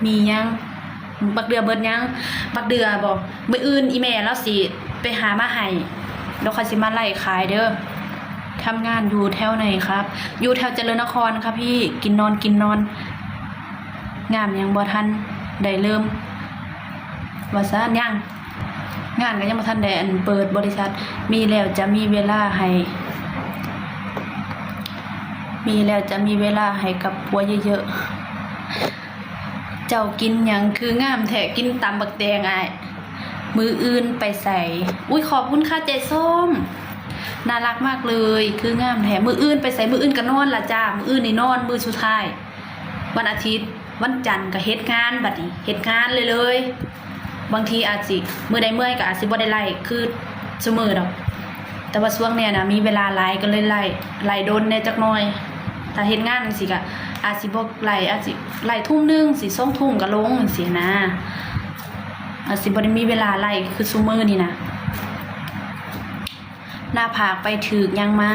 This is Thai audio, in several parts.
มียังบักเดือเบิดยังบักเดือบอกมื้ออื่นอีแม่แล้วสิไปหามาให้แล้วเขาสิมาไล่ขายเด้อทำงานอยู่แถวไหนครับอยู่แถวเจริญนครครับพี่กินนอนงานยังบ่ทันได้เริ่มว่าซะยังงานก็ยังบ่ทันได้เปิดบริษัทมีแล้วจะมีเวลาให้กับผัวเยอะๆเจ้ากินหยังคืองามแท้กินตำบักแตงอ้ายมืออื่นไปใส่อุ้ยขอบคุณค่ะเจส้มน่ารักมากเลยคืองามแท้มืออื่นไปใส่มืออื่นก็นอนล่ะจ้ามืออื่นนี่นอนมือสุดท้ายวันอาทิตย์วันจันทร์ก็เฮ็ดงานบัดนี้เฮ็ดงานเลยบางทีอาจสิมื้อใดเมื่อยก็อาจสิบ่ได้ไล่คือซุมื้อดอกแต่ว่าช่วงเนี้ยนะมีเวลาไล่ก็เลยไล่โดนแน่จักหน่อยถ้าเฮ็ดงานจังซี่ก็อาจสิบ่ไล่อาจสิไล่ทุ่มนึงสิ2ทุ่มก็ลงจังซี่นะอาจสิบ่ได้มีเวลาไล่คือซุมื้อนี่นะหน้าผากไปถึกยังมา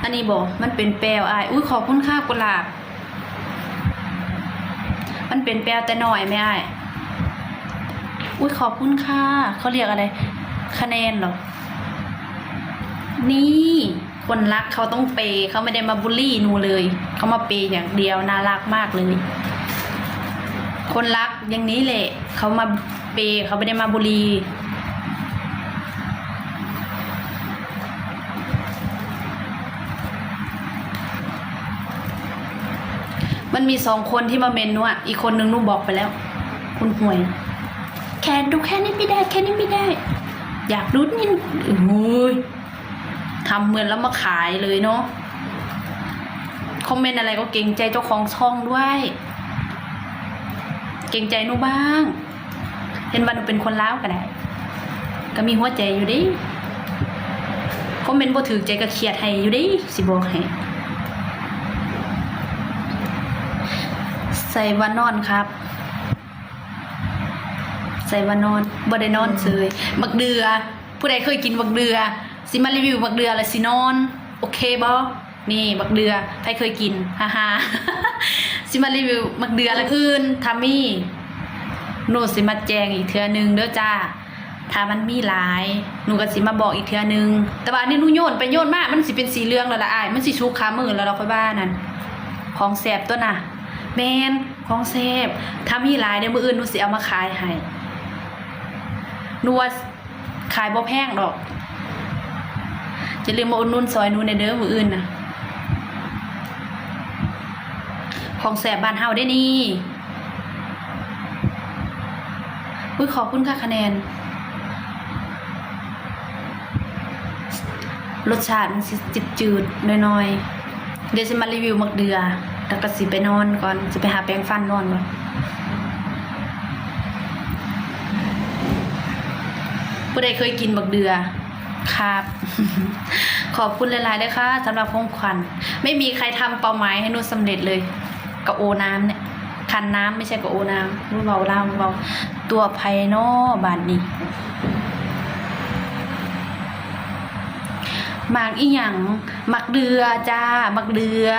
อันนี้บ่มันเป็นแปลวอ้ายอุ้ยขอบคุณค่ะกุหลาบมันเป็นแปลวแต่น้อยแม่อ้ายอุ้ยขอบคุณค่ะเขาเรียกอะไรคะแนนเหรอนี่คนรักเขาต้องเปย์เขาไม่ได้มาบูลลี่หนูเลยเขามาเปย์อย่างเดียวน่ารักมากเลยคนรักอย่างนี้แหละเขามาเปย์เขาไม่ได้มาบูลลี่มันมี2 คนที่มาเมนหนูอ่ะอีกคนนึงหนูบอกไปแล้วคุณห่วยแค่ดูแค่นี้ไม่ได้อยากดูนี่โอ้ยทำเหมือนแล้วมาขายเลยเนาะคอมเมนต์อะไรก็เกรงใจเจ้าของช่องด้วยเกรงใจหนูบ้างเห็นว่าหนูเป็นคนลาวก็ได้ก็มีหัวใจอยู่ดิคอมเมนต์บ่ถือใจก็เครียดให้อยู่ดิสิบอกให้ใส่ว่านอนครับใส่ว่านอนบ่ได้นอนเลยบักเดือผู้ใดเคยกินบักเดือสิมารีวิวบักเดือแล้วสินอนโอเคบ่นี่บักเดือใครเคยกินฮ่าๆ สิมารีวิวบักเดือละอื่นทามี่หนูสิมาแจงอีกเทื่อนึงเด้อจ้าถ้ามันมีหลายหนูก็สิมาบอกอีกเทื่อนึงแต่ว่าอันนี้หนูโยนไปโยนมามันสิเป็นสีเหลืองแล้วล่ะอ้ายมันสิชุกขามือแล้วเราค่อยว่านั่นของแซ่บตัวน่ะแม่นของแซ่บถ้ามีหลายเดี๋ยวมื้ออื่นหนูสิเอามาขายให้หนูว่าขายบ่แพงดอกจะลืมมาอุดหนุนซอยหนูในเด้อมื้ออื่นน่ะของแซ่บบ้านเฮาได้นี่อุ้ยขอบคุณค่ะคะแนนรสชาติมันสิจืดๆน้อยๆเดี๋ยวสิมารีวิวมักเดือแล้วก็สิไปนอนก่อนสิไปหาแปรงฟันนอนก่อนผู้ใดเคยกินบักเดือครับ ขอบคุณหลายๆด้วยค่ะสำหรับของขวัญไม่มีใครทำเป้าหมายให้นุชสำเร็จเลยกระโอน้ำเนี่ยคันน้ำไม่ใช่กระโอน้ำรู้เบาเล่าเบาตัวไพโนบานนี้หมากอีหยังหมักเดือจ้าหมักเดือ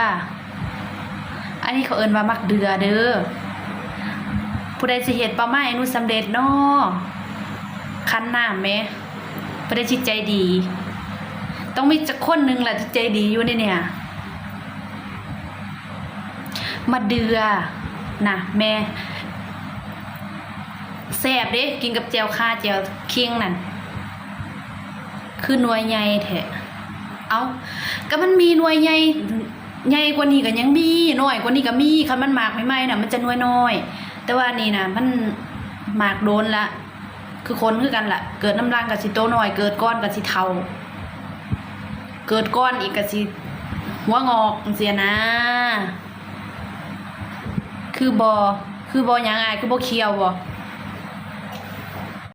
อันนี้เขาเอิ้นว่าหมักเดือเด้อผู้ใดสิเฮ็ดเป้าหมายให้นุชสำเร็จเนาะคันน้ำไหมผู้ใดจิตใจดีต้องมีจักคนหนึ่งแหละจิตใจดีอยู่ในเนี่ยมาเดือนะแม่แซ่บเด้กินกับแจ่วข่าแจ่วเคียงนั่นคือหน่วยใหญ่แท้เอาก็มันมีหน่วยใหญ่กว่านี้ก็ยังมีน้อยกว่านี้ก็มีคันมันหมากใหม่ๆน่ะมันจะหน่วยน้อยแต่ว่านี่น่ะมันหมากโดนละคือคนคือกันล่ะเกิดน้ำรังกับสิโตน้อยเกิดก้อนกับสิเทาเกิดก้อนอีกกับสิหัวงอกเสียนะคือบอยังไงคือบอเคียวบอ